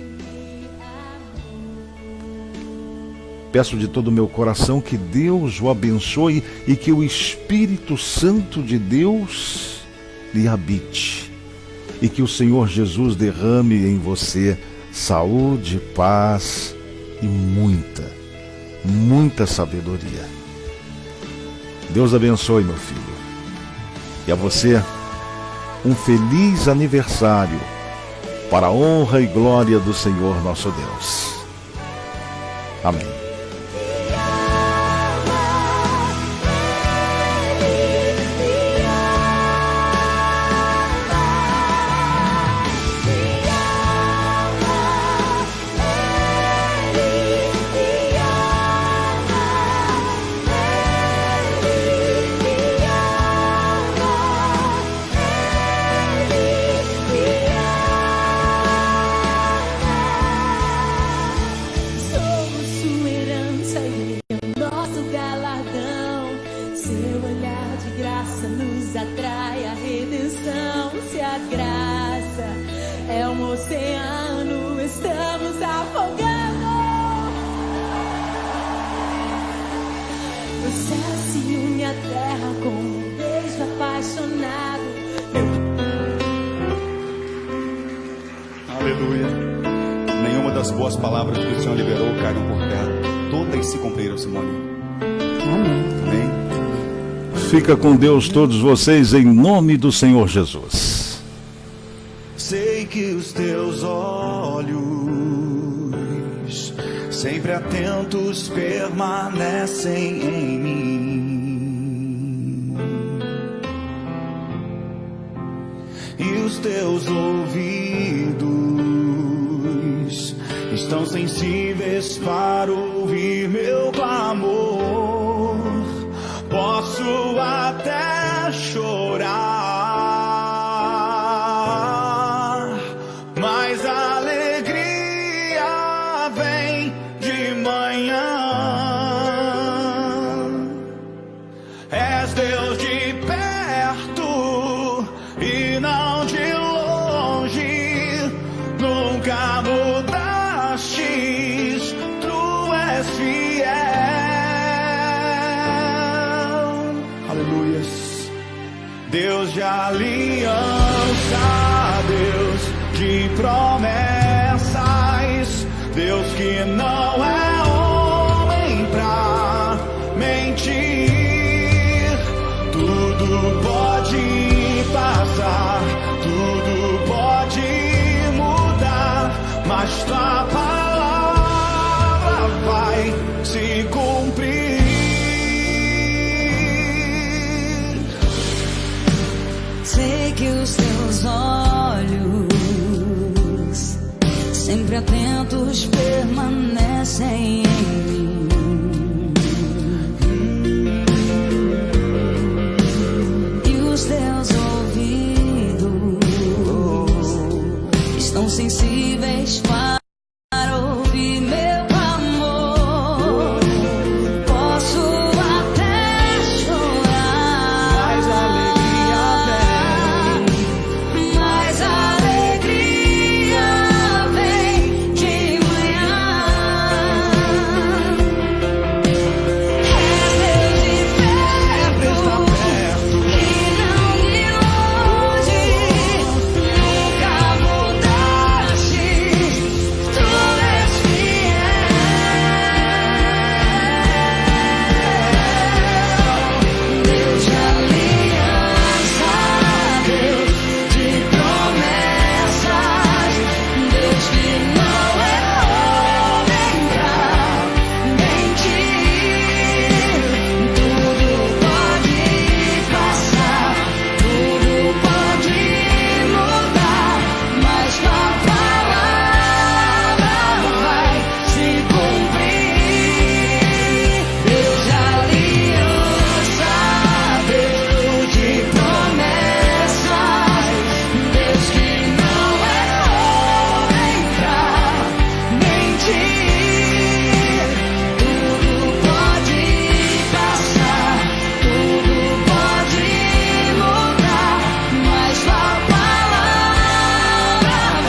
[SPEAKER 3] Peço de todo o meu coração que Deus o abençoe e que o Espírito Santo de Deus lhe habite. E que o Senhor Jesus derrame em você saúde, paz e muita sabedoria. Deus abençoe, meu filho. E a você, um feliz aniversário, para a honra e glória do Senhor nosso Deus. Amém.
[SPEAKER 6] Aleluia. Nenhuma das boas palavras que o Senhor liberou caíram por terra. Todas se cumpriram, Simone. Amém.
[SPEAKER 3] Fica com Deus todos vocês, em nome do Senhor Jesus.
[SPEAKER 1] Sei que os teus olhos, sempre atentos, permanecem em mim. E os teus ouvidos estão sensíveis para ouvir meu clamor. Posso até chorar, nunca mudastes, tu és fiel. Aleluia. Deus de aliança, Deus de promessas, Deus que não é homem pra mentir. Tudo pode passar, tudo pode mudar, mas tua palavra vai se cumprir.
[SPEAKER 7] Sei que os teus olhos, sempre atentos, permanecem em mim. E os teus ouvidos estão sensíveis para ouvir meu amor. Posso até chorar,
[SPEAKER 1] Mas a alegria
[SPEAKER 7] mas a alegria vem de manhã. És Deus de
[SPEAKER 1] sempre está
[SPEAKER 7] perto,
[SPEAKER 1] perto.
[SPEAKER 7] e não de longe. Nunca mudaste, tu és fiel. Deus de aliança, Deus de promessas, Deus que não é homem pra mentir. Tudo pode passar, tudo pode mudar, mas tua palavra vai se cumprir. Deus de aliança, Deus de promessas, Deus que não é homem pra mentir. Tudo pode passar, tudo pode mudar, mas tua palavra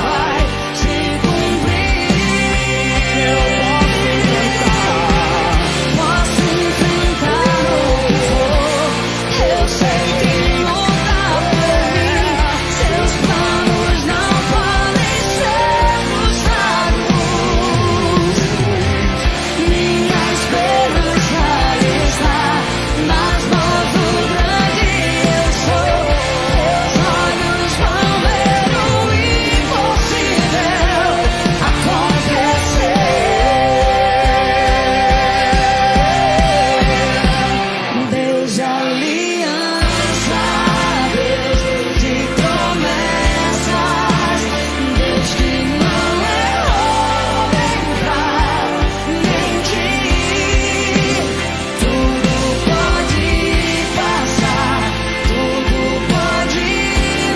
[SPEAKER 7] vai se cumprir.
[SPEAKER 1] Eu
[SPEAKER 7] Posso enfrentar o que for, eu sei que luta por mim. Seus planos não podem ser frustrados. Minha esperança está nas mãos do grande eu sou. Meus olhos vão ver o impossível acontecer. Deus de aliança, Deus de promessas, Deus que não é homem pra mentir. Tudo pode passar, tudo pode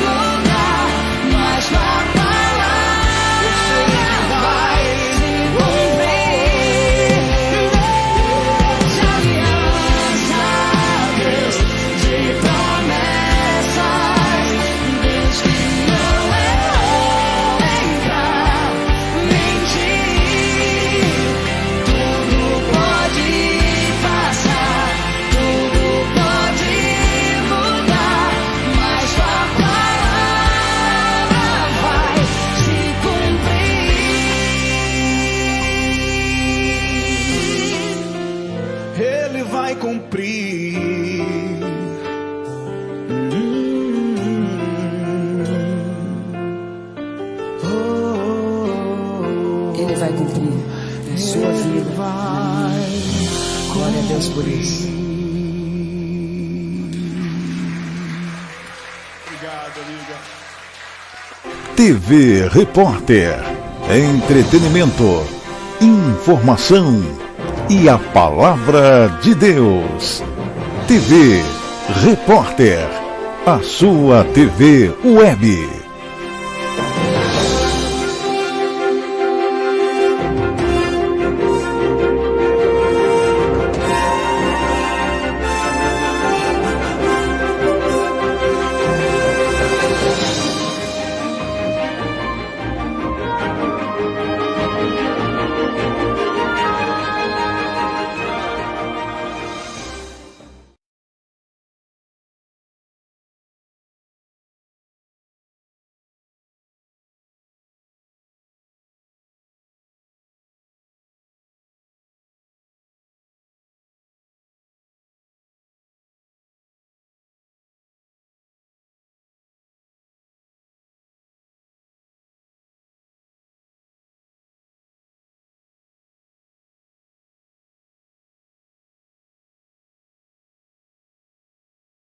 [SPEAKER 7] mudar, mas tua palavra vai se cumprir. Deus de aliança, Deus de promessas, Deus que não é homem pra mentir. Tudo pode passar, tudo pode mudar, mas tua palavra vai se cumprir.
[SPEAKER 1] Ele vai cumprir.
[SPEAKER 8] Ele vai cumprir na sua vida. Glória a Deus por isso.
[SPEAKER 6] Obrigado, amiga.
[SPEAKER 3] TV Repórter. Entretenimento, informação e a palavra de Deus. TV Repórter. A sua TV web.